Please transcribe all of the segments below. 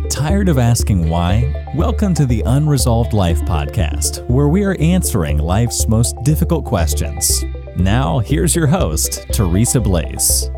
Tired of asking why? Welcome to the Unresolved Life podcast, where we are answering life's most difficult questions. Now, here's your host, Teresa Blaze.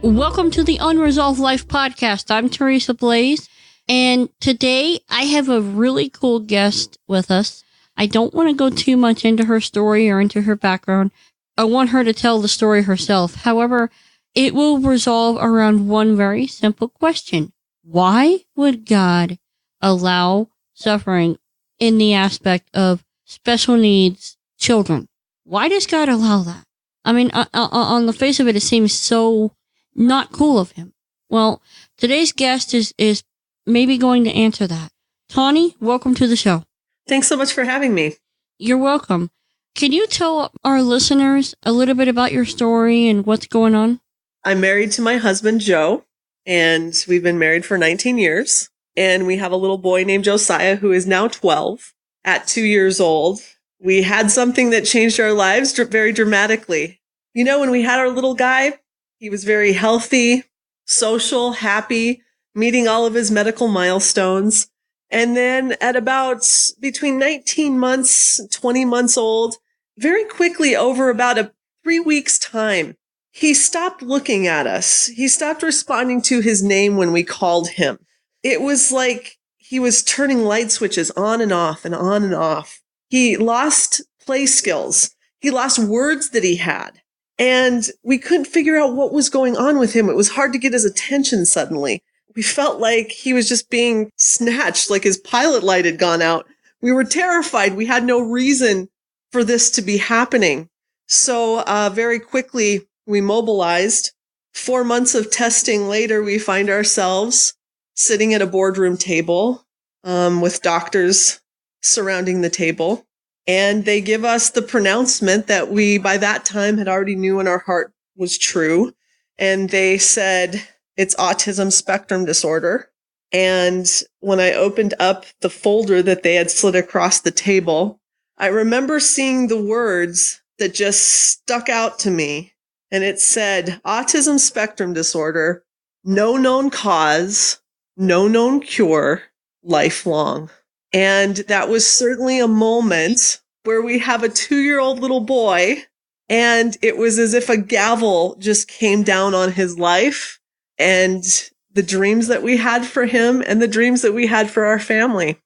Welcome to the Unresolved Life podcast. I'm Teresa Blaze, and today I have a really cool guest with us. I don't want to go too much into her story or into her background. I want her to tell the story herself. However, it will resolve around one very simple question. Why would God allow suffering in the aspect of special needs children? Why does God allow that? I mean, on the face of it, it seems so not cool of him. Well, today's guest is maybe going to answer that. Tahni, welcome to the show. Thanks so much for having me. You're welcome. Can you tell our listeners a little bit about your story and what's going on? I'm married to my husband, Joe, and we've been married for 19 years. And we have a little boy named Josiah, who is now 12. At 2 years old, we had something that changed our lives very dramatically. You know, when we had our little guy, he was very healthy, social, happy, meeting all of his medical milestones. And then at about between 19 months, 20 months old, very quickly over about 3 weeks' time, he stopped looking at us. He stopped responding to his name when we called him. It was like he was turning light switches on and off and on and off. He lost play skills. He lost words that he had. And we couldn't figure out what was going on with him. It was hard to get his attention suddenly. We felt like he was just being snatched, like his pilot light had gone out. We were terrified. We had no reason for this to be happening. So very quickly, we mobilized. 4 months of testing later, we find ourselves sitting at a boardroom table with doctors surrounding the table. And they give us the pronouncement that we, by that time, had already knew in our heart was true. And they said, it's autism spectrum disorder. And when I opened up the folder that they had slid across the table, I remember seeing the words that just stuck out to me. And it said, autism spectrum disorder, no known cause, no known cure, lifelong. And that was certainly a moment where we have a 2-year-old little boy, and it was as if a gavel just came down on his life and the dreams that we had for him and the dreams that we had for our family.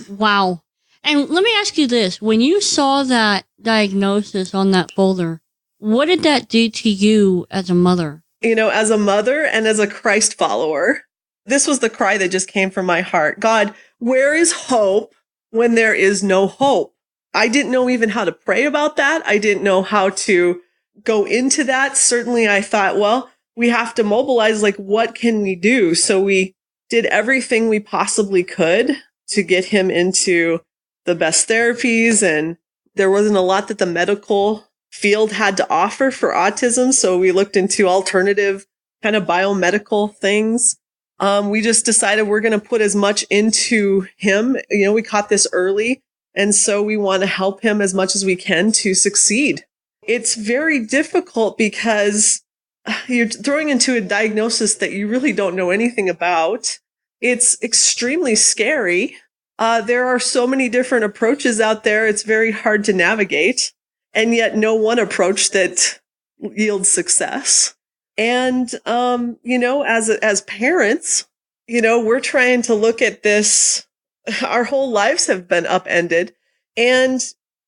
Wow. And let me ask you this. When you saw that diagnosis on that folder, what did that do to you as a mother? You know, as a mother and as a Christ follower, this was the cry that just came from my heart. God, where is hope when there is no hope? I didn't know even how to pray about that. I didn't know how to go into that. Certainly I thought, well, we have to mobilize, like, what can we do? So we did everything we possibly could to get him into the best therapies. And there wasn't a lot that the medical field had to offer for autism. So we looked into alternative kind of biomedical things. We just decided we're going to put as much into him. You know, we caught this early. And so we want to help him as much as we can to succeed. It's very difficult because you're throwing into a diagnosis that you really don't know anything about. It's extremely scary. There are so many different approaches out there. It's very hard to navigate. And yet no one approach that yields success. And, you know, as parents, you know, we're trying to look at this. Our whole lives have been upended. And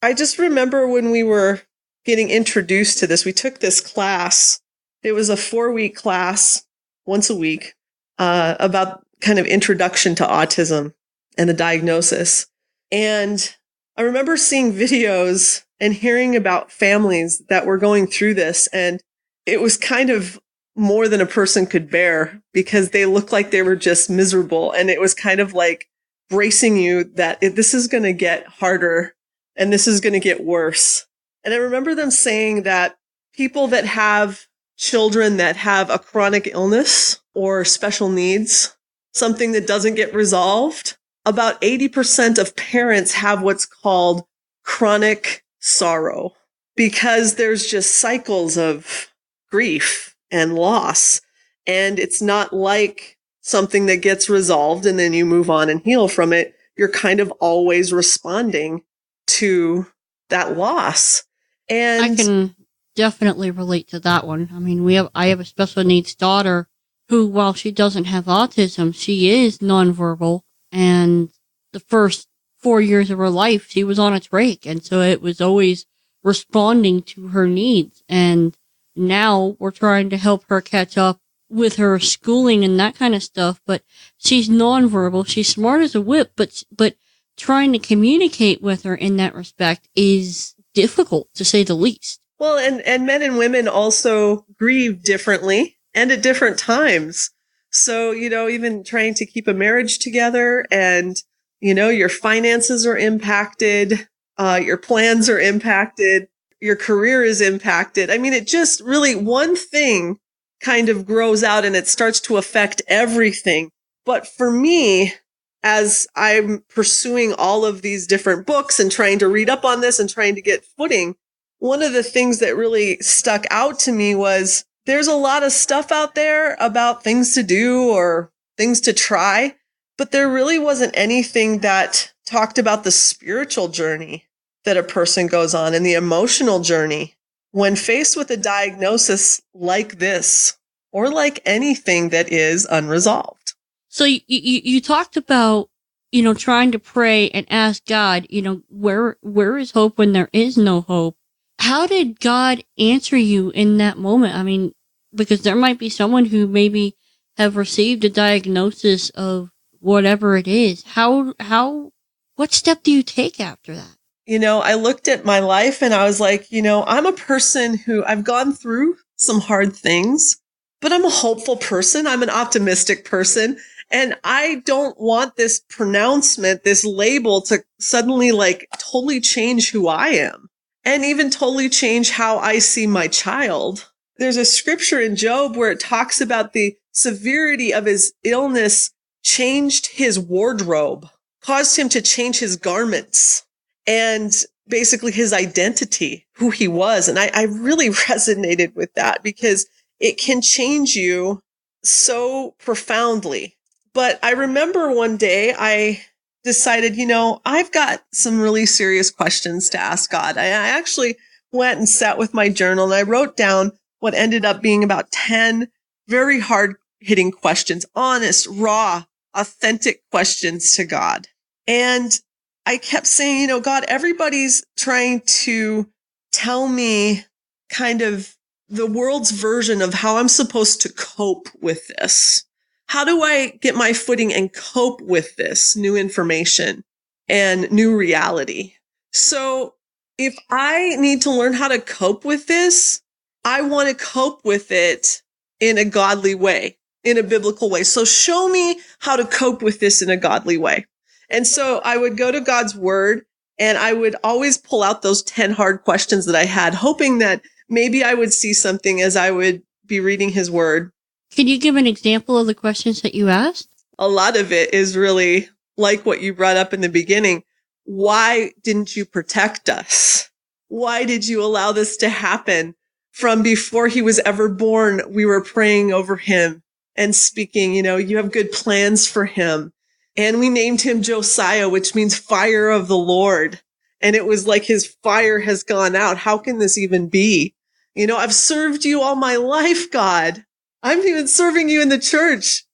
I just remember when we were getting introduced to this, we took this class. It was a 4-week class once a week, about kind of introduction to autism and the diagnosis. And I remember seeing videos and hearing about families that were going through this. And it was kind of more than a person could bear because they looked like they were just miserable. And it was kind of like bracing you that this is going to get harder and this is going to get worse. And I remember them saying that people that have children that have a chronic illness or special needs, something that doesn't get resolved, about 80% of parents have what's called chronic sorrow because there's just cycles of grief and loss. And it's not like something that gets resolved and then you move on and heal from it. You're kind of always responding to that loss. And I can definitely relate to that one. I mean, I have a special needs daughter who, while she doesn't have autism, she is nonverbal. And the first 4 years of her life, she was on a trach. And so it was always responding to her needs. And now we're trying to help her catch up with her schooling and that kind of stuff. But she's nonverbal. She's smart as a whip, but trying to communicate with her in that respect is difficult, to say the least. Well, and men and women also grieve differently and at different times. So, even trying to keep a marriage together and, your finances are impacted, your plans are impacted, your career is impacted. I mean, it just really, one thing kind of grows out and it starts to affect everything. But for me, as I'm pursuing all of these different books and trying to read up on this and trying to get footing, one of the things that really stuck out to me was there's a lot of stuff out there about things to do or things to try, but there really wasn't anything that talked about the spiritual journey that a person goes on and the emotional journey when faced with a diagnosis like this or like anything that is unresolved. So you talked about, trying to pray and ask God, where is hope when there is no hope? How did God answer you in that moment? I mean, because there might be someone who maybe have received a diagnosis of whatever it is. What step do you take after that? I looked at my life and I was like, I'm a person who I've gone through some hard things, but I'm a hopeful person. I'm an optimistic person. And I don't want this pronouncement, this label to suddenly totally change who I am and even totally change how I see my child. There's a scripture in Job where it talks about the severity of his illness changed his wardrobe, caused him to change his garments and basically his identity, who he was. And I really resonated with that because it can change you so profoundly. But I remember one day I decided, I've got some really serious questions to ask God. I actually went and sat with my journal and I wrote down what ended up being about 10 very hard-hitting questions, honest, raw, authentic questions to God. And I kept saying, God, everybody's trying to tell me kind of the world's version of how I'm supposed to cope with this. How do I get my footing and cope with this new information and new reality? So if I need to learn how to cope with this, I want to cope with it in a godly way, in a biblical way. So show me how to cope with this in a godly way. And so I would go to God's word and I would always pull out those 10 hard questions that I had, hoping that maybe I would see something as I would be reading his word. Can you give an example of the questions that you asked? A lot of it is really like what you brought up in the beginning. Why didn't you protect us? Why did you allow this to happen? From before he was ever born, we were praying over him and speaking, you have good plans for him. And we named him Josiah, which means fire of the Lord. And it was like his fire has gone out. How can this even be? I've served you all my life, God. I'm even serving you in the church.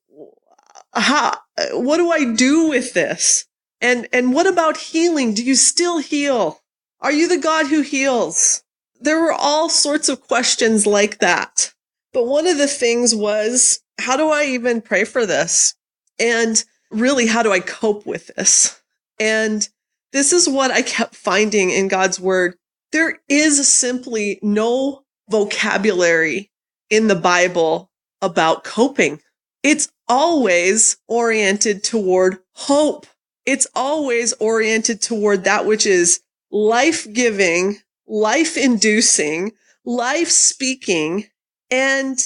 What do I do with this? And what about healing? Do you still heal? Are you the God who heals? There were all sorts of questions like that. But one of the things was, how do I even pray for this? And really, how do I cope with this? And this is what I kept finding in God's word. There is simply no vocabulary in the Bible about coping. It's always oriented toward hope. It's always oriented toward that which is life-giving, life-inducing, life-speaking. And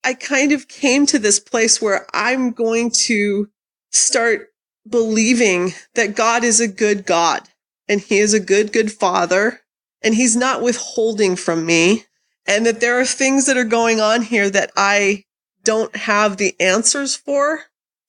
I kind of came to this place where I'm going to start believing that God is a good God and he is a good father and he's not withholding from me and that there are things that are going on here that I don't have the answers for,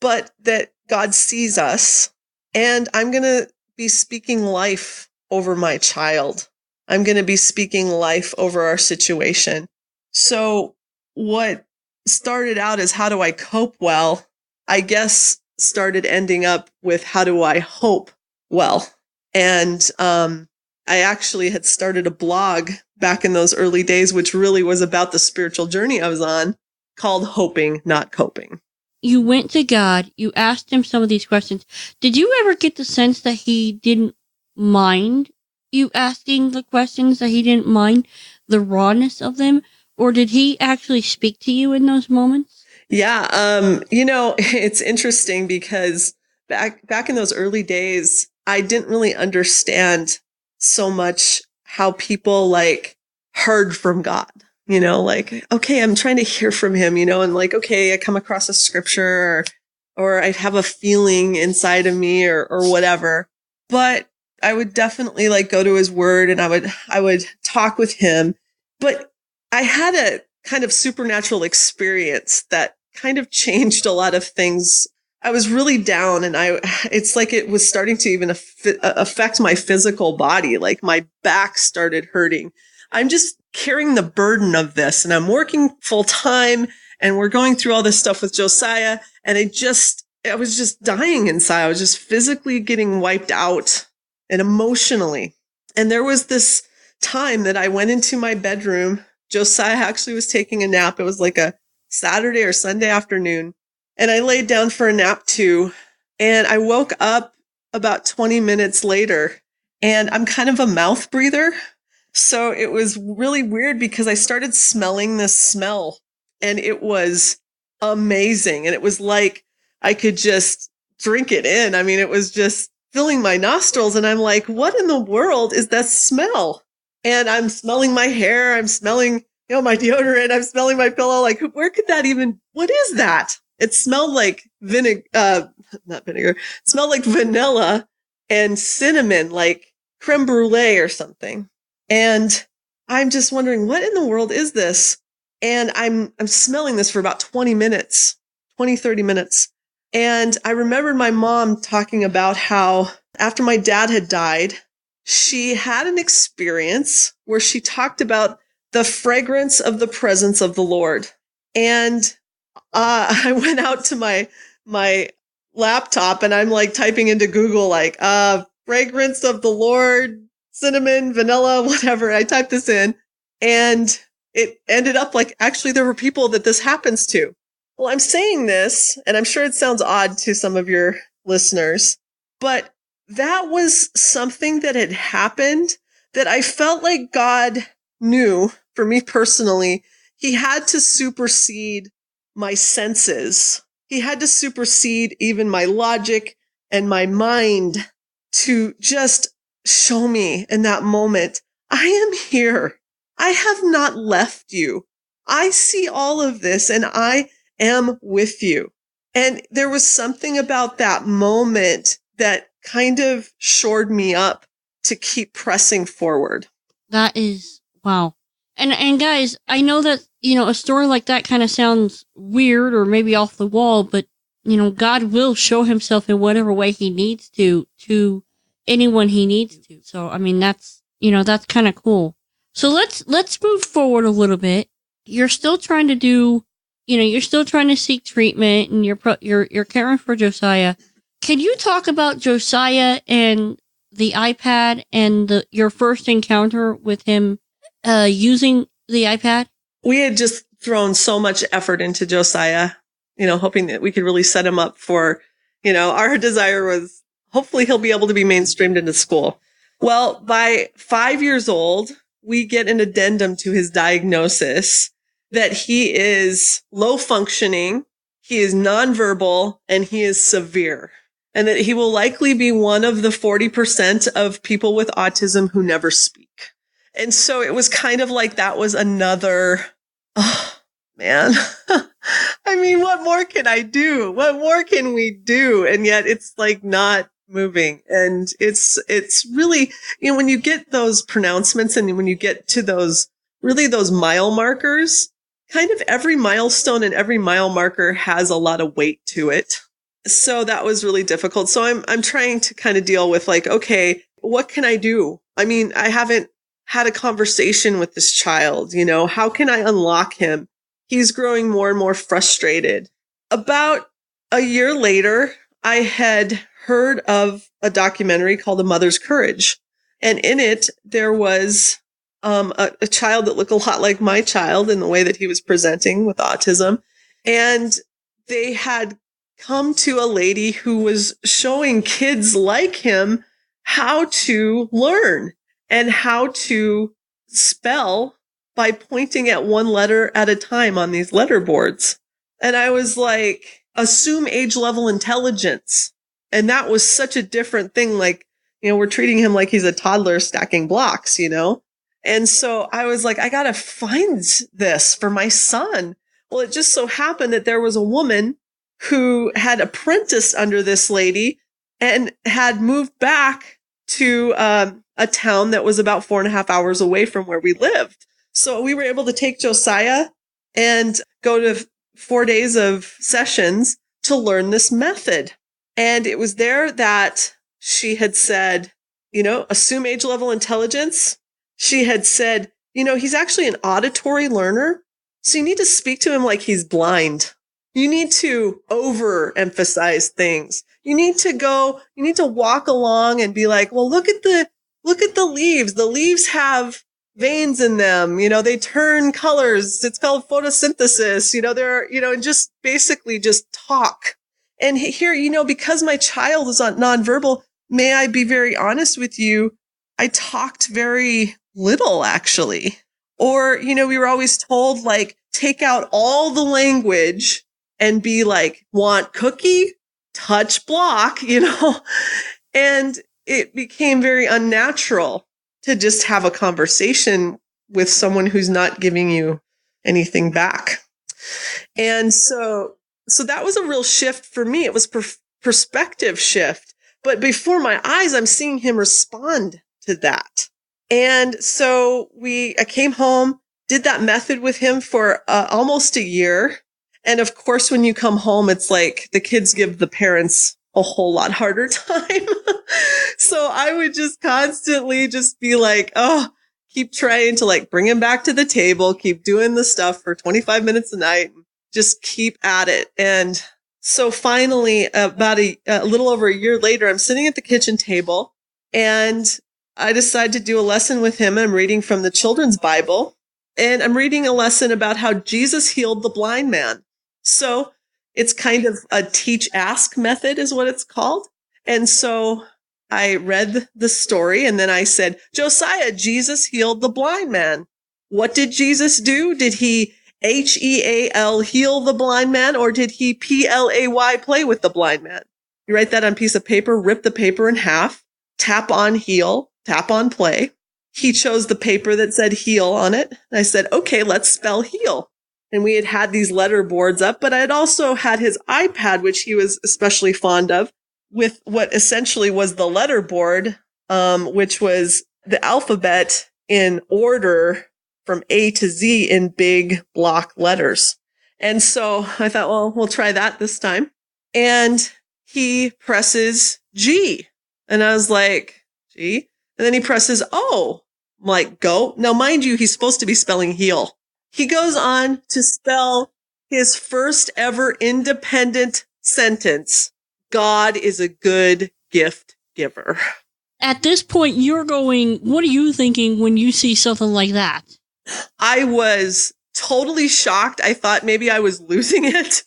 but that God sees us, and I'm going to be speaking life over my child. I'm going to be speaking life over our situation. So what started out as how do I cope well, I guess started ending up with how do I hope well. And I actually had started a blog back in those early days, which really was about the spiritual journey I was on, called Hoping, Not Coping. You went to God, you asked him some of these questions. Did you ever get the sense that he didn't mind you asking the questions, that he didn't mind the rawness of them? Or did he actually speak to you in those moments? Yeah. It's interesting because back in those early days, I didn't really understand so much how people like heard from God, okay, I'm trying to hear from him, and like, okay, I come across a scripture or I have a feeling inside of me or whatever, but I would definitely like go to his word and I would talk with him, but I had a kind of supernatural experience that kind of changed a lot of things. I was really down and it's like it was starting to even affect my physical body. Like my back started hurting. I'm just carrying the burden of this and I'm working full time and we're going through all this stuff with Josiah. And I was just dying inside. I was just physically getting wiped out and emotionally. And there was this time that I went into my bedroom. Josiah actually was taking a nap. It was like a Saturday or Sunday afternoon. And I laid down for a nap too. And I woke up about 20 minutes later and I'm kind of a mouth breather. So it was really weird because I started smelling this smell and it was amazing. And it was like I could just drink it in. I mean, it was just filling my nostrils. And I'm like, what in the world is that smell? And I'm smelling my hair. I'm smelling, my deodorant. I'm smelling my pillow. Like, where could that what is that? It smelled like not vinegar. It smelled like vanilla and cinnamon, like creme brulee or something. And I'm just wondering, what in the world is this? And I'm smelling this for about 30 minutes. And I remembered my mom talking about how after my dad had died, she had an experience where she talked about the fragrance of the presence of the Lord. And I went out to my laptop and I'm like typing into Google, like, fragrance of the Lord, cinnamon, vanilla, whatever. I typed this in and it ended up like, actually, there were people that this happens to. Well, I'm saying this, and I'm sure it sounds odd to some of your listeners, but that was something that had happened that I felt like God knew, for me personally, he had to supersede my senses. He had to supersede even my logic and my mind to just show me in that moment, I am here. I have not left you. I see all of this and I am with you. And there was something about that moment that kind of shored me up to keep pressing forward. That is, wow. And guys, I know that, a story like that kind of sounds weird or maybe off the wall, but, God will show himself in whatever way he needs to anyone he needs to. So, I mean, that's kind of cool. So let's move forward a little bit. You're still trying to do, you're still trying to seek treatment and you're caring for Josiah. Can you talk about Josiah and the iPad and your first encounter with him using the iPad? We had just thrown so much effort into Josiah, hoping that we could really set him up for, our desire was hopefully he'll be able to be mainstreamed into school. Well, by 5 years old, we get an addendum to his diagnosis that he is low functioning, he is nonverbal, and he is severe. And that he will likely be one of the 40% of people with autism who never speak. And so it was kind of like that was another, oh, man. I mean, what more can I do? What more can we do? And yet it's like not moving. And it's really, when you get those pronouncements and when you get to those mile markers, kind of every milestone and every mile marker has a lot of weight to it. So that was really difficult. So I'm trying to kind of deal with like, okay, what can I do? I mean, I haven't had a conversation with this child, how can I unlock him? He's growing more and more frustrated. About a year later, I had heard of a documentary called A Mother's Courage. And in it, there was a child that looked a lot like my child in the way that he was presenting with autism. And they had come to a lady who was showing kids like him how to learn and how to spell by pointing at one letter at a time on these letter boards. And I was like, assume age level intelligence. And that was such a different thing. Like, we're treating him like he's a toddler stacking blocks, And so I was like, I got to find this for my son. Well, it just so happened that there was a woman who had apprenticed under this lady and had moved back to a town that was about 4.5 hours away from where we lived. So we were able to take Josiah and go to 4 days of sessions to learn this method. And it was there that she had said, assume age level intelligence. She had said, he's actually an auditory learner. So you need to speak to him like he's blind. You need to overemphasize things. You need to walk along and be like, well, look at the leaves. The leaves have veins in them. They turn colors. It's called photosynthesis. And just basically just talk. And here, because my child is nonverbal, may I be very honest with you? I talked very little, actually. Or, we were always told, like, take out all the language and be like, want cookie, touch block, and it became very unnatural to just have a conversation with someone who's not giving you anything back. And so that was a real shift for me. It was perspective shift, but before my eyes, I'm seeing him respond to that. And so I came home, did that method with him for almost a year. And of course, when you come home, it's like the kids give the parents a whole lot harder time. So I would just constantly just be like, keep trying to like bring him back to the table, keep doing the stuff for 25 minutes a night, just keep at it. And so finally, about a little over a year later, I'm sitting at the kitchen table and I decide to do a lesson with him. I'm reading from the children's Bible and I'm reading a lesson about how Jesus healed the blind man. So it's kind of a teach-ask method is what it's called. And so I read the story and then I said, Josiah, Jesus healed the blind man. What did Jesus do? Did he HEAL heal the blind man or did he PLAY play with the blind man? You write that on a piece of paper, rip the paper in half, tap on heal, tap on play. He chose the paper that said heal on it. And I said, okay, let's spell heal. And we had these letter boards up, but I had also had his iPad, which he was especially fond of, with what essentially was the letter board, which was the alphabet in order from A to Z in big block letters. And so I thought, well, we'll try that this time. And he presses G. And I was like, G. And then he presses O. I'm like, go. Now, mind you, he's supposed to be spelling heal. He goes on to spell his first ever independent sentence. God is a good gift giver. At this point, you're going, what are you thinking when you see something like that? I was totally shocked. I thought maybe I was losing it.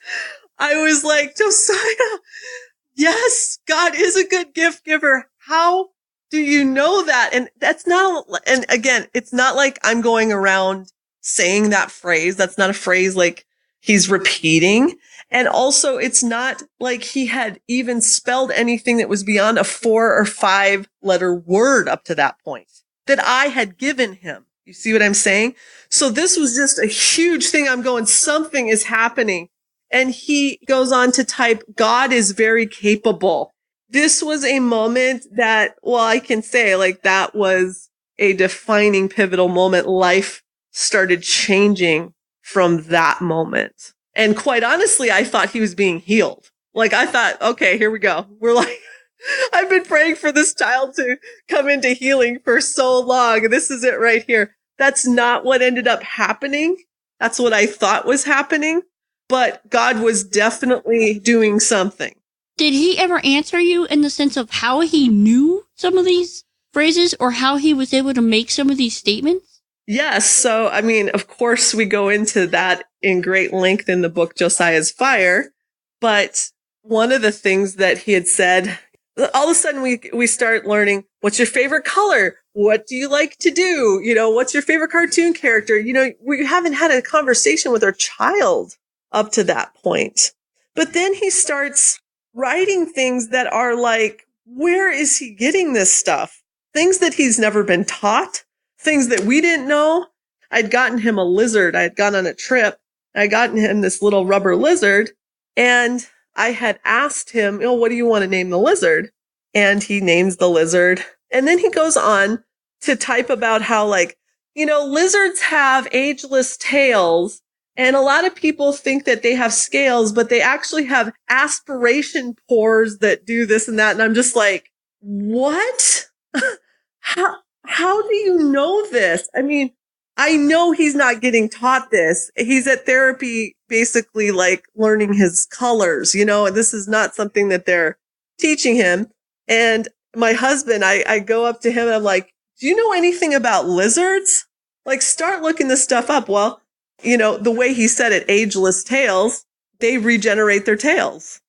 I was like, Josiah, yes, God is a good gift giver. How do you know that? And and again, it's not like I'm going around saying that phrase. That's not a phrase like he's repeating. And also it's not like he had even spelled anything that was beyond a 4 or 5 letter word up to that point that I had given him. You see what I'm saying? So this was just a huge thing. I'm going, something is happening. And he goes on to type, God is very capable. This was a moment that, well, I can say like that was a defining pivotal moment. Life started changing from that moment. And quite honestly, I thought he was being healed. Like I thought, okay, here we go. We're like, I've been praying for this child to come into healing for so long. This is it right here. That's not what ended up happening. That's what I thought was happening. But God was definitely doing something. Did he ever answer you in the sense of how he knew some of these phrases or how he was able to make some of these statements? Yes. So, I mean, of course, we go into that in great length in the book, Josiah's Fire. But one of the things that he had said, all of a sudden we start learning, what's your favorite color? What do you like to do? You know, what's your favorite cartoon character? You know, we haven't had a conversation with our child up to that point. But then he starts writing things that are like, where is he getting this stuff? Things that he's never been taught, things that we didn't know. I'd gotten him a lizard. I had gone on a trip. I had gotten him this little rubber lizard. And I had asked him, oh, what do you want to name the lizard? And he names the lizard. And then he goes on to type about how, like, you know, lizards have ageless tails. And a lot of people think that they have scales, but they actually have aspiration pores that do this and that. And I'm just like, what? How do you know this? I mean, I know he's not getting taught this. He's at therapy, basically like learning his colors, you know, and this is not something that they're teaching him. And my husband, I go up to him and I'm like, do you know anything about lizards? Like, start looking this stuff up. Well, you know, the way he said it, ageless tails, they regenerate their tails.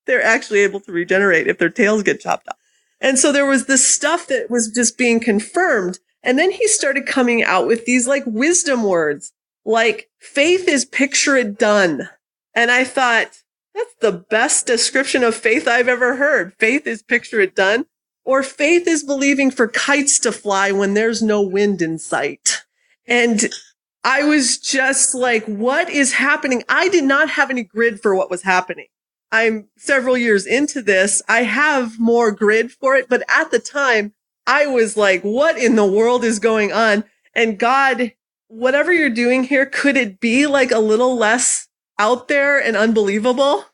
They're actually able to regenerate if their tails get chopped off. And so there was this stuff that was just being confirmed. And then he started coming out with these like wisdom words, like faith is picture it done. And I thought, that's the best description of faith I've ever heard. Faith is picture it done. Or faith is believing for kites to fly when there's no wind in sight. And I was just like, what is happening? I did not have any grid for what was happening. I'm several years into this. I have more grid for it. But at the time, I was like, what in the world is going on? And God, whatever you're doing here, could it be like a little less out there and unbelievable?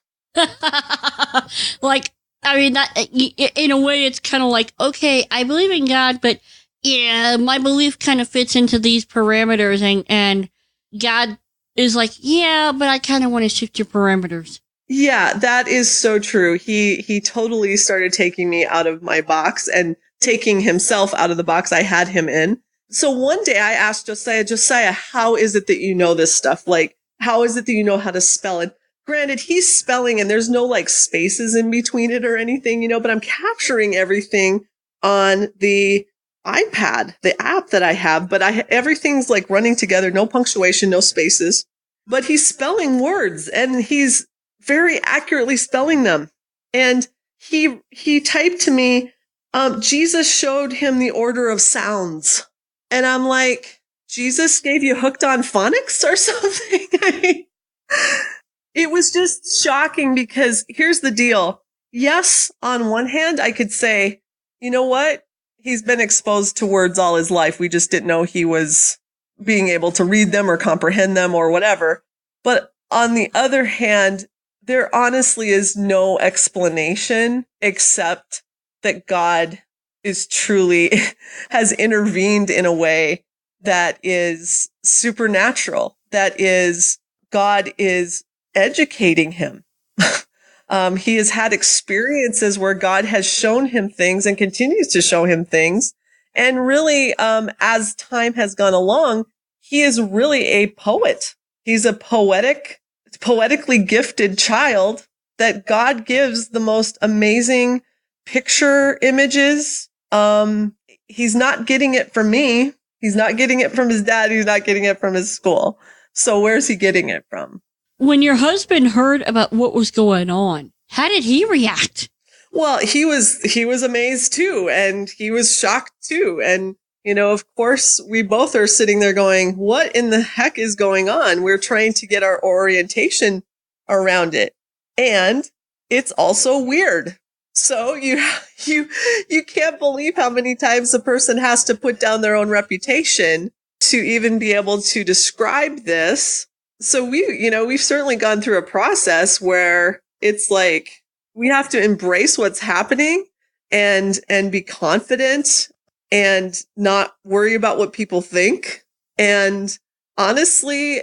Like, I mean, that, in a way, it's kind of like, okay, I believe in God, but yeah, my belief kind of fits into these parameters, and God is like, yeah, but I kind of want to shift your parameters. Yeah, that is so true. He totally started taking me out of my box and taking himself out of the box I had him in. So one day I asked Josiah, how is it that you know this stuff? Like, how is it that you know how to spell it? Granted, he's spelling and there's no like spaces in between it or anything, you know, but I'm capturing everything on the iPad, the app that I have, but everything's like running together, no punctuation, no spaces, but he's spelling words and he's very accurately spelling them. And he typed to me, Jesus showed him the order of sounds. And I'm like, Jesus gave you hooked on phonics or something? I mean, it was just shocking because here's the deal. Yes, on one hand, I could say, you know what? He's been exposed to words all his life. We just didn't know he was being able to read them or comprehend them or whatever. But on the other hand, there honestly is no explanation except that God is truly has intervened in a way that is supernatural. That is, God is educating him. He has had experiences where God has shown him things and continues to show him things. And really, as time has gone along, he is really a poet. He's a poetically gifted child that God gives the most amazing picture images. He's not getting it from me. He's not getting it from his dad. He's not getting it from his school. So where's he getting it from? When your husband heard about what was going on, how did he react? Well, he was amazed too, and he was shocked too. And, you know, of course, we both are sitting there going, what in the heck is going on? We're trying to get our orientation around it. And it's also weird. So you can't believe how many times a person has to put down their own reputation to even be able to describe this. So we've certainly gone through a process where it's like we have to embrace what's happening and be confident and not worry about what people think. And honestly,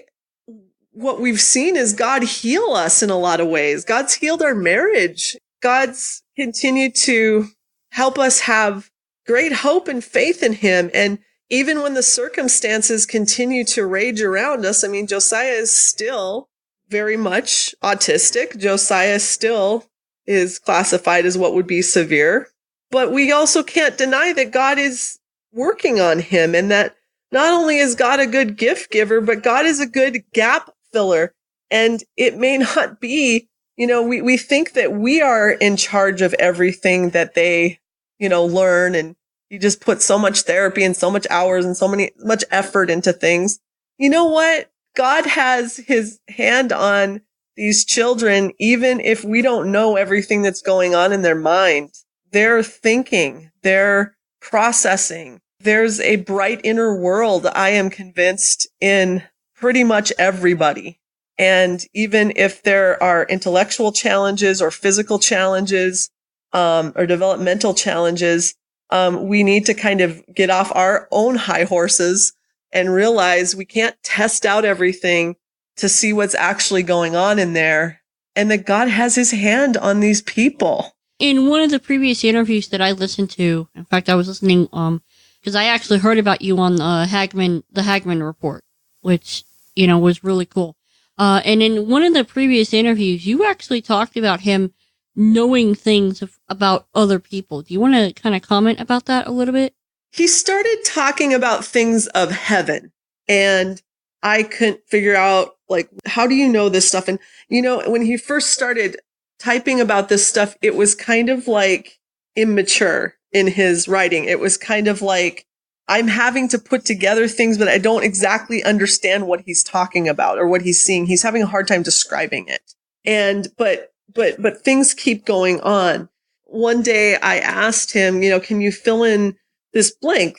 what we've seen is God heal us in a lot of ways. God's healed our marriage. God's continued to help us have great hope and faith in him. And even when the circumstances continue to rage around us, I mean, Josiah is still very much autistic. Josiah still is classified as what would be severe. But we also can't deny that God is working on him, and that not only is God a good gift giver, but God is a good gap filler. And it may not be, we think that we are in charge of everything that they, learn, and you just put so much therapy and so much hours and much effort into things. You know what? God has his hand on these children, even if we don't know everything that's going on in their mind. They're thinking, they're processing. There's a bright inner world, I am convinced, in pretty much everybody. And even if there are intellectual challenges or physical challenges, or developmental challenges, we need to kind of get off our own high horses and realize we can't test out everything to see what's actually going on in there, and that God has his hand on these people. In one of the previous interviews that I listened to, in fact, I was listening, because I actually heard about you on the Hagman report, which, was really cool. And in one of the previous interviews, you actually talked about him knowing things about other people. Do you want to kind of comment about that a little bit? He started talking about things of heaven, and I couldn't figure out, how do you know this stuff? And, when he first started typing about this stuff, it was kind of immature in his writing. It was kind of I'm having to put together things, but I don't exactly understand what he's talking about or what he's seeing. He's having a hard time describing it. And, but things keep going on. One day I asked him, can you fill in this blank?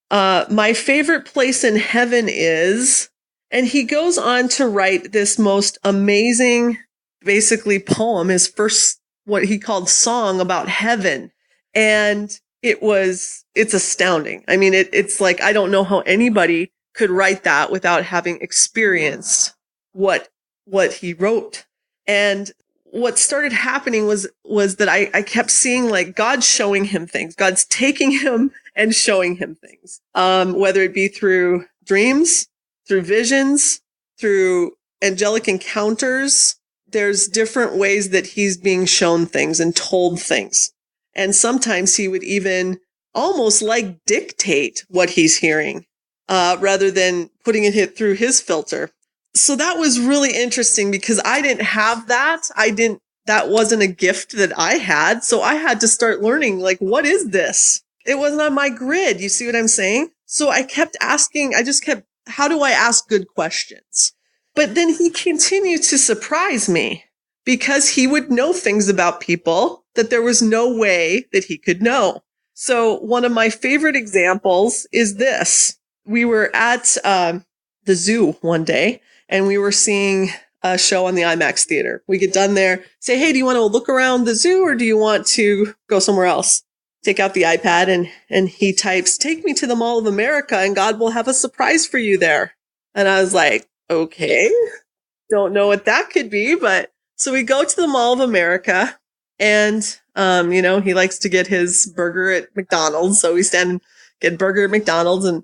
My favorite place in heaven is, and he goes on to write this most amazing, basically poem, his first, what he called song about heaven. And it's astounding. I mean, it's I don't know how anybody could write that without having experienced what he wrote. And what started happening was that I kept seeing God showing him things. God's taking him and showing him things. Whether it be through dreams, through visions, through angelic encounters, there's different ways that he's being shown things and told things. And sometimes he would even almost dictate what he's hearing, rather than putting it through his filter. So that was really interesting because I didn't have that. That wasn't a gift that I had. So I had to start learning, what is this? It wasn't on my grid. You see what I'm saying? So I kept asking, how do I ask good questions? But then he continued to surprise me because he would know things about people that there was no way that he could know. So one of my favorite examples is this. We were at the zoo one day, and we were seeing a show on the IMAX theater. We get done there, say, hey, do you want to look around the zoo or do you want to go somewhere else? Take out the iPad and he types, take me to the Mall of America and God will have a surprise for you there. And I was like, okay, don't know what that could be. But so we go to the Mall of America and, he likes to get his burger at McDonald's. So we stand and get burger at McDonald's and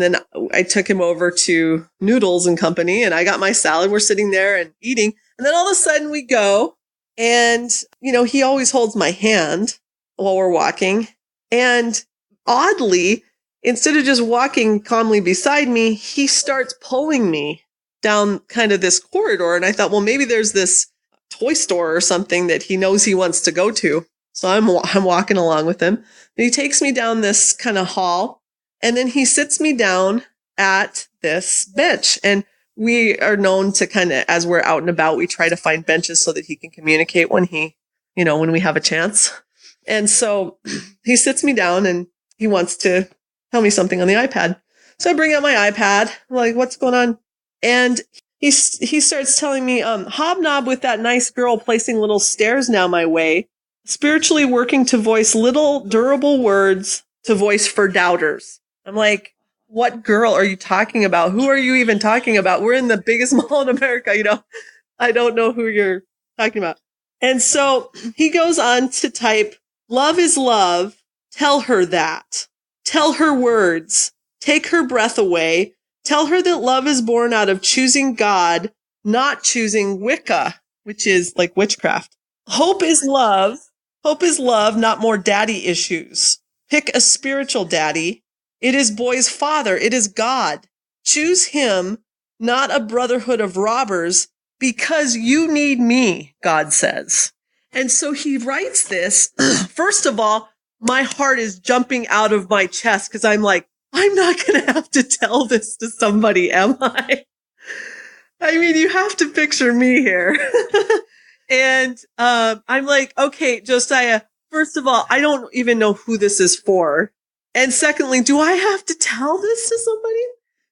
then I took him over to Noodles and Company and I got my salad. We're sitting there and eating. And then all of a sudden we go and, he always holds my hand while we're walking. And oddly, instead of just walking calmly beside me, he starts pulling me down kind of this corridor. And I thought, well, maybe there's this toy store or something that he knows he wants to go to. So I'm walking along with him. And he takes me down this kind of hall. And then he sits me down at this bench. And we are known to kind of, as we're out and about, we try to find benches so that he can communicate when when we have a chance. And so he sits me down and he wants to tell me something on the iPad. So I bring out my iPad. I'm like, what's going on? And he starts telling me, hobnob with that nice girl placing little stairs now my way, spiritually working to voice little durable words to voice for doubters. I'm like, what girl are you talking about? Who are you even talking about? We're in the biggest mall in America, I don't know who you're talking about. And so he goes on to type, love is love. Tell her that. Tell her words. Take her breath away. Tell her that love is born out of choosing God, not choosing Wicca, which is like witchcraft. Hope is love. Hope is love, not more daddy issues. Pick a spiritual daddy. It is boy's father. It is God. Choose him, not a brotherhood of robbers, because you need me, God says. And so he writes this. First of all, my heart is jumping out of my chest because I'm like, I'm not going to have to tell this to somebody, am I? I mean, you have to picture me here. And I'm like, okay, Josiah, first of all, I don't even know who this is for. And secondly, do I have to tell this to somebody?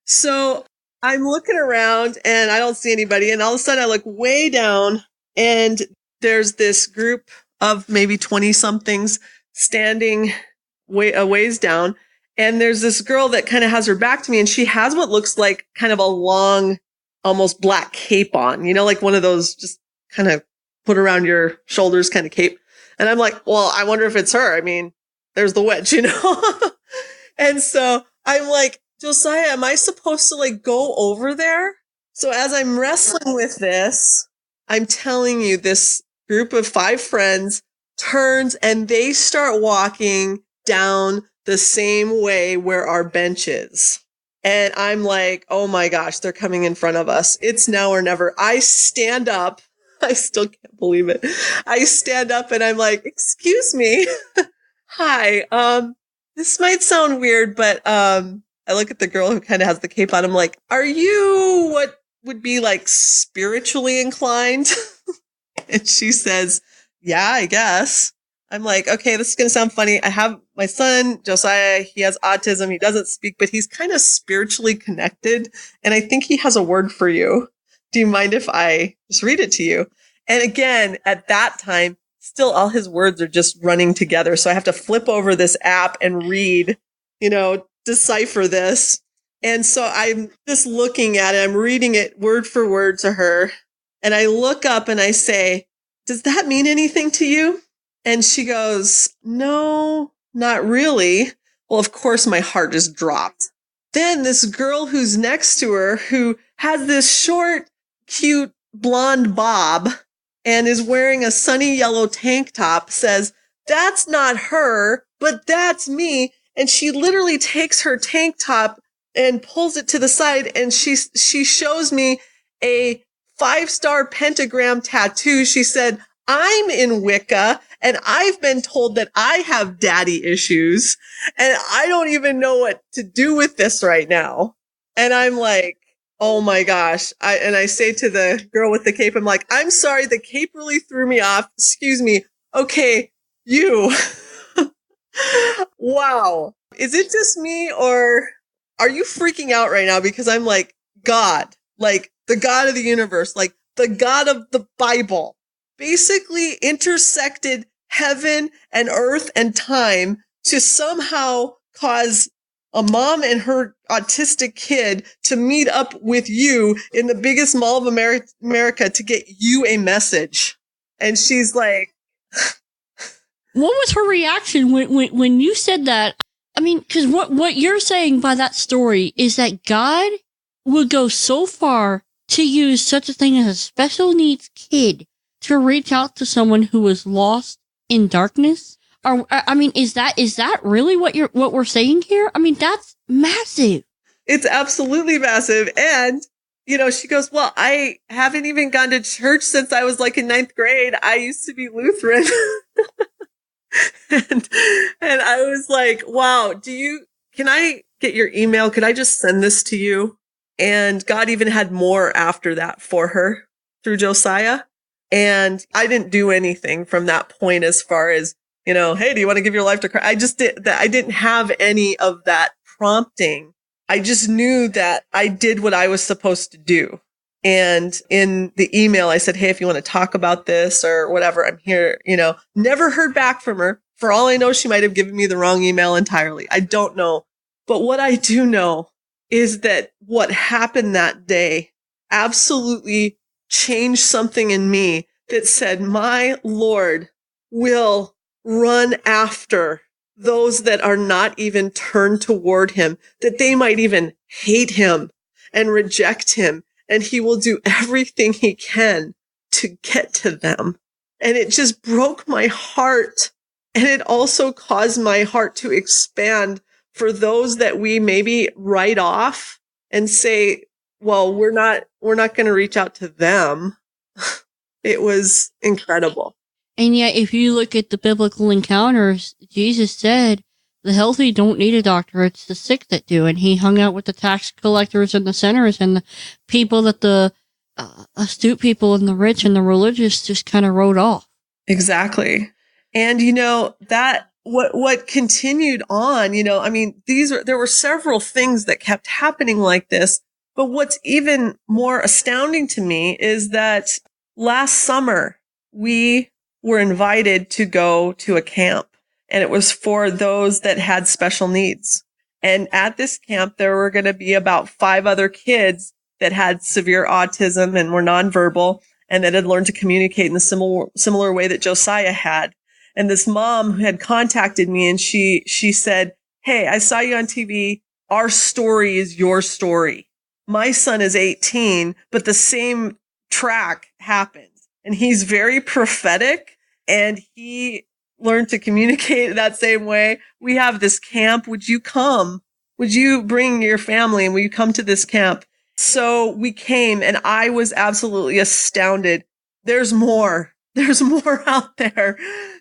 So I'm looking around and I don't see anybody. And all of a sudden I look way down and there's this group of maybe 20 somethings standing a ways down. And there's this girl that kind of has her back to me and she has what looks like kind of a long, almost black cape on, like one of those just kind of put around your shoulders kind of cape. And I'm like, well, I wonder if it's her. I mean, there's the witch, And so I'm like, Josiah, am I supposed to like go over there? So as I'm wrestling with this, I'm telling you, this group of 5 friends turns and they start walking down the same way where our bench is. And I'm like, oh my gosh, they're coming in front of us. It's now or never. I stand up. I still can't believe it. I stand up and I'm like, excuse me. Hi. This might sound weird, but I look at the girl who kind of has the cape on. I'm like, are you what would be like spiritually inclined? And she says, yeah, I guess. I'm like, okay, this is going to sound funny. I have my son, Josiah. He has autism. He doesn't speak, but he's kind of spiritually connected. And I think he has a word for you. Do you mind if I just read it to you? And again, at that time, still all his words are just running together. So I have to flip over this app and read, decipher this. And so I'm just looking at it. I'm reading it word for word to her. And I look up and I say, does that mean anything to you? And she goes, no, not really. Well, of course, my heart just dropped. Then this girl who's next to her, who has this short, cute blonde bob and is wearing a sunny yellow tank top, says, that's not her, but that's me. And she literally takes her tank top and pulls it to the side. And she shows me a 5-star pentagram tattoo. She said, I'm in Wicca and I've been told that I have daddy issues and I don't even know what to do with this right now. And I'm like, oh my gosh. I say to the girl with the cape, I'm like, I'm sorry. The cape really threw me off. Excuse me. Okay. You. Wow. Is it just me or are you freaking out right now? Because I'm like, God, like the God of the universe, like the God of the Bible, basically intersected heaven and earth and time to somehow cause a mom and her autistic kid to meet up with you in the biggest mall of America to get you a message. And she's like, what was her reaction when you said that? I mean, because what you're saying by that story is that God would go so far to use such a thing as a special needs kid to reach out to someone who was lost in darkness? Or, I mean, is that really what we're saying here? I mean, that's massive. It's absolutely massive. And, she goes, well, I haven't even gone to church since I was like in 9th grade. I used to be Lutheran. and I was like, wow, can I get your email? Could I just send this to you? And God even had more after that for her through Josiah. And I didn't do anything from that point as far as, hey, do you want to give your life to Christ? I just did that. I didn't have any of that prompting. I just knew that I did what I was supposed to do. And in the email, I said, hey, if you want to talk about this or whatever, I'm here, never heard back from her. For all I know, she might have given me the wrong email entirely. I don't know. But what I do know is that what happened that day absolutely changed something in me that said, my Lord will run after those that are not even turned toward him, that they might even hate him and reject him. And he will do everything he can to get to them. And it just broke my heart. And it also caused my heart to expand for those that we maybe write off and say, well, we're not going to reach out to them. It was incredible. And yet, if you look at the biblical encounters, Jesus said, the healthy don't need a doctor, it's the sick that do. And he hung out with the tax collectors and the sinners and the people that the astute people and the rich and the religious just kind of wrote off. Exactly. And, that what continued on, there were several things that kept happening like this. But what's even more astounding to me is that last summer, we were invited to go to a camp, and it was for those that had special needs. And at this camp, there were going to be about 5 other kids that had severe autism and were nonverbal and that had learned to communicate in the similar way that Josiah had. And this mom had contacted me, and she said, hey, I saw you on TV. Our story is your story. My son is 18, but the same track happened. And he's very prophetic, and he learned to communicate that same way. We have this camp. Would you come? Would you bring your family, and will you come to this camp? So we came, and I was absolutely astounded. There's more. There's more out there.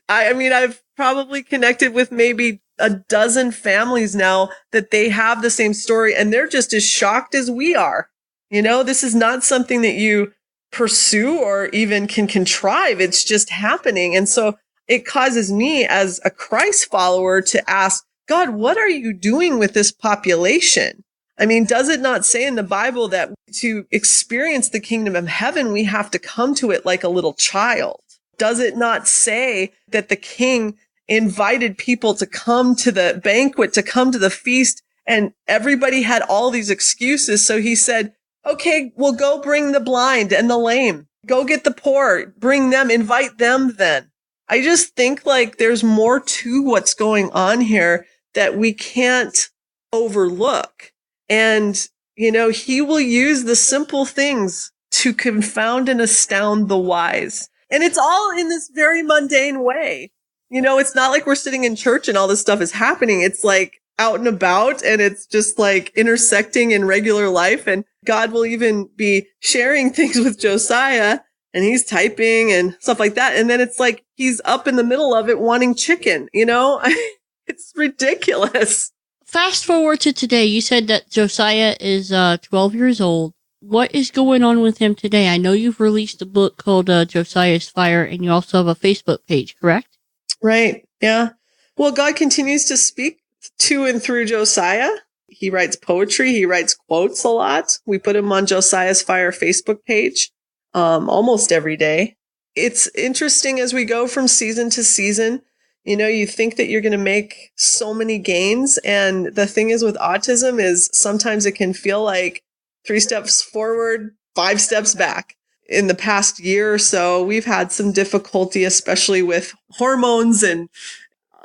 I've probably connected with maybe a dozen families now that they have the same story, and they're just as shocked as we are. This is not something that you pursue or even can contrive. It's just happening. And so it causes me as a Christ follower to ask, God, what are you doing with this population? Does it not say in the Bible that to experience the kingdom of heaven, we have to come to it like a little child? Does it not say that the king invited people to come to the banquet, to come to the feast, and everybody had all these excuses? So he said, okay, well, go bring the blind and the lame. Go get the poor, bring them, invite them then. I just think like there's more to what's going on here that we can't overlook. And, he will use the simple things to confound and astound the wise. And it's all in this very mundane way. It's not like we're sitting in church and all this stuff is happening. It's like out and about, and it's just like intersecting in regular life. And God will even be sharing things with Josiah, and he's typing and stuff like that. And then it's like he's up in the middle of it wanting chicken, It's ridiculous. Fast forward to today. You said that Josiah is 12 years old. What is going on with him today? I know you've released a book called Josiah's Fire, and you also have a Facebook page, correct? Right. Yeah. Well, God continues to speak to and through Josiah. He writes poetry. He writes quotes a lot. We put him on Josiah's Fire Facebook page almost every day. It's interesting as we go from season to season. You think that you're going to make so many gains. And the thing is with autism is sometimes it can feel like 3 steps forward, 5 steps back. In the past year or so, we've had some difficulty, especially with hormones and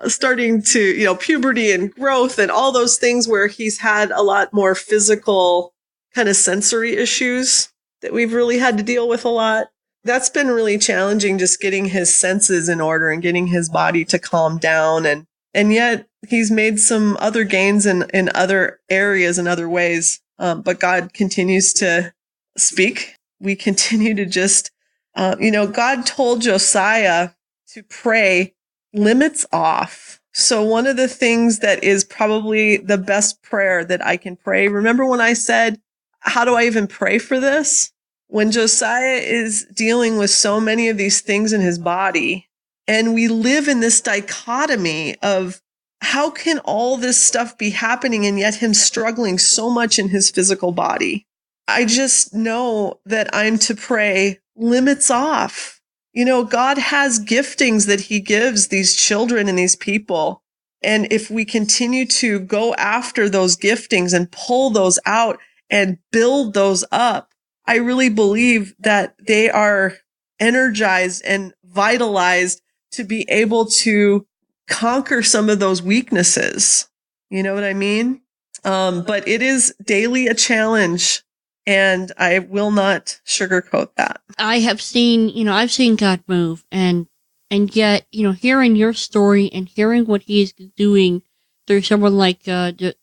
starting to, puberty and growth and all those things where he's had a lot more physical kind of sensory issues that we've really had to deal with a lot. That's been really challenging, just getting his senses in order and getting his body to calm down. And yet he's made some other gains in other areas and other ways. But God continues to speak. We continue to just, God told Josiah to pray limits off. So one of the things that is probably the best prayer that I can pray, remember when I said, how do I even pray for this? When Josiah is dealing with so many of these things in his body, and we live in this dichotomy of how can all this stuff be happening and yet him struggling so much in his physical body? I just know that I'm to pray limits off. God has giftings that he gives these children and these people. And if we continue to go after those giftings and pull those out and build those up, I really believe that they are energized and vitalized to be able to conquer some of those weaknesses. You know what I mean? But it is daily a challenge, and I will not sugarcoat that. I have seen, I've seen God move, and yet, hearing your story and hearing what he is doing through someone like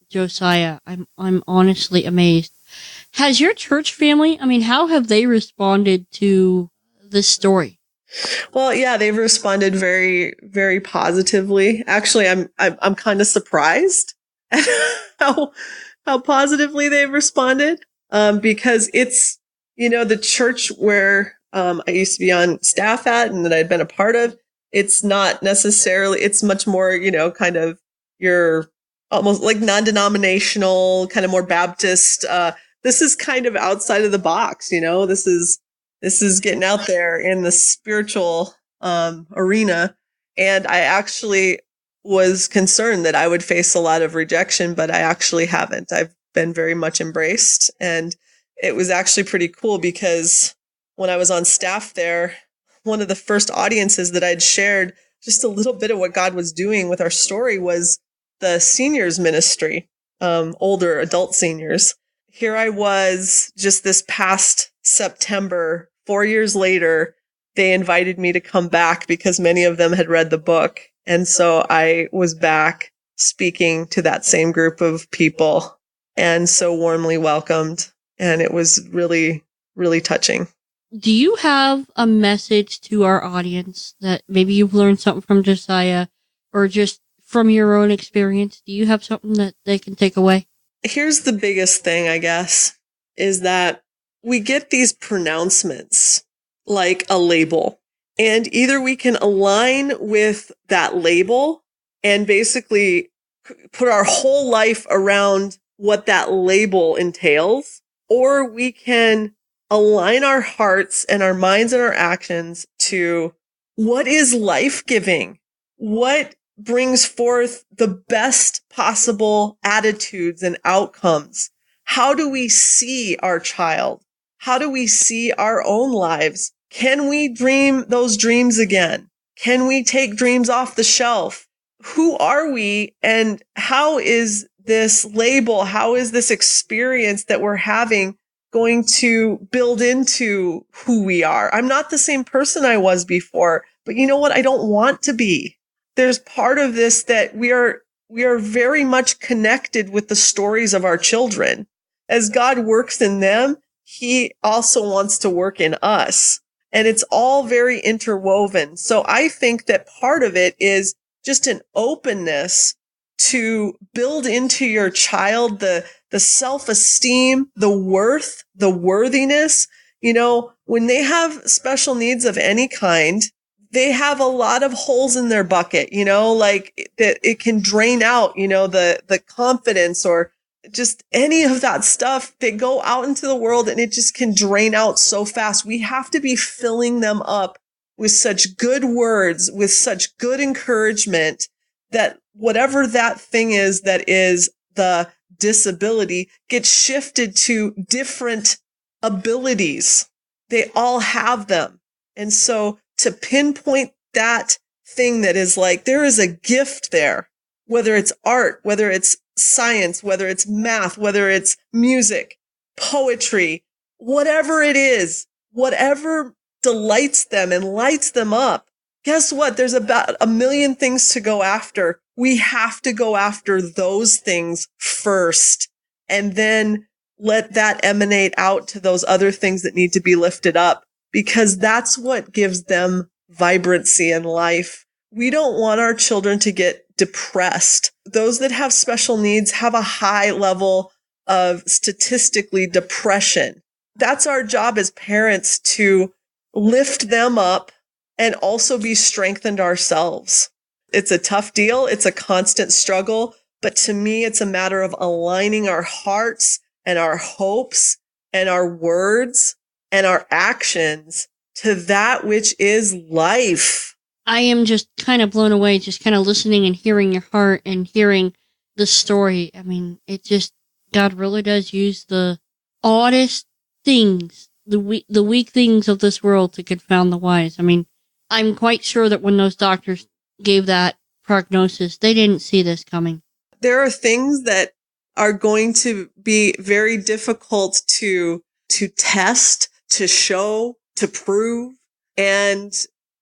Josiah, I'm honestly amazed. Has your church family, how have they responded to this story? Well, yeah, they've responded very, very positively. Actually, I'm kind of surprised at how positively they've responded. Because it's, the church where I used to be on staff at and that I'd been a part of, it's not necessarily, it's much more, kind of your almost like non-denominational, kind of more Baptist. This is kind of outside of the box, this is getting out there in the spiritual arena. And I actually was concerned that I would face a lot of rejection, but I actually haven't. I've been very much embraced. And it was actually pretty cool because when I was on staff there, one of the first audiences that I'd shared just a little bit of what God was doing with our story was the seniors ministry, older adult seniors. Here I was just this past September, 4 years later, they invited me to come back because many of them had read the book. And so I was back speaking to that same group of people and so warmly welcomed. And it was really, really touching. Do you have a message to our audience that maybe you've learned something from Josiah or just from your own experience? Do you have something that they can take away? Here's the biggest thing, I guess, is that we get these pronouncements like a label. And either we can align with that label and basically put our whole life around what that label entails, or we can align our hearts and our minds and our actions to what is life-giving, what brings forth the best possible attitudes and outcomes. How do we see our child? How do we see our own lives? Can we dream those dreams again? Can we take dreams off the shelf? Who are we, and how is this label, how is this experience that we're having going to build into who we are? I'm not the same person I was before, but you know what? I don't want to be. There's part of this that we are very much connected with the stories of our children. As God works in them, he also wants to work in us. And it's all very interwoven. So I think that part of it is just an openness to build into your child the self-esteem, the worth, the worthiness. When they have special needs of any kind, they have a lot of holes in their bucket, like that it can drain out, the confidence or just any of that stuff. They go out into the world and it just can drain out so fast. We have to be filling them up with such good words, with such good encouragement that whatever that thing is that is the disability gets shifted to different abilities. They all have them. And so to pinpoint that thing that is like, there is a gift there, whether it's art, whether it's science, whether it's math, whether it's music, poetry, whatever it is, whatever delights them and lights them up. Guess what? There's about 1 million things to go after. We have to go after those things first and then let that emanate out to those other things that need to be lifted up, because that's what gives them vibrancy in life. We don't want our children to get depressed. Those that have special needs have a high level of statistically depression. That's our job as parents, to lift them up and also be strengthened ourselves. It's a tough deal. It's a constant struggle. But to me, it's a matter of aligning our hearts and our hopes and our words and our actions to that which is life. I am just kind of blown away, just kind of listening and hearing your heart and hearing the story. I mean, God really does use the oddest things, the weak things of this world to confound the wise. I mean, I'm quite sure that when those doctors gave that prognosis, they didn't see this coming. There are things that are going to be very difficult to test, to show, to prove. And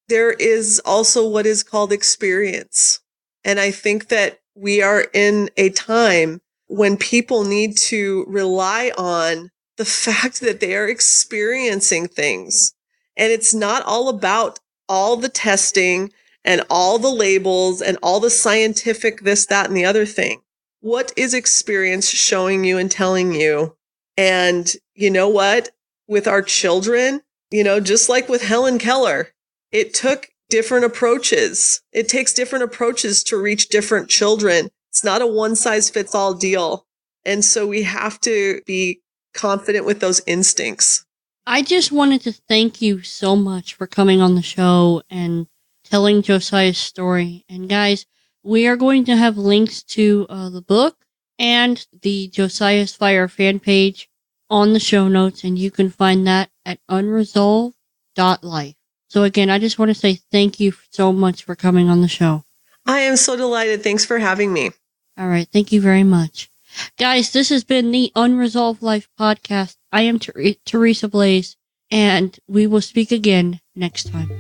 there is also what is called experience. And I think that we are in a time when people need to rely on the fact that they are experiencing things. And it's not all about all the testing and all the labels and all the scientific this, that, and the other thing. What is experience showing you and telling you? And you know what? With our children, just like with Helen Keller, it took different approaches. It takes different approaches to reach different children. It's not a one-size-fits-all deal. And so we have to be confident with those instincts. I just wanted to thank you so much for coming on the show and telling Josiah's story. And guys, we are going to have links to the book and the Josiah's Fire fan page on the show notes, and you can find that at unresolved.life. So again, I just want to say thank you so much for coming on the show. I am so delighted. Thanks for having me. All right. Thank you very much. Guys, this has been the Unresolved Life podcast. I am Teresa Blaze, and we will speak again next time.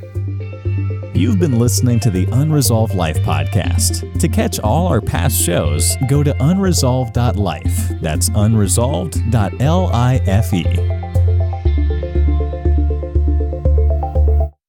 You've been listening to the Unresolved Life podcast. To catch all our past shows, go to unresolved.life. That's unresolved.life.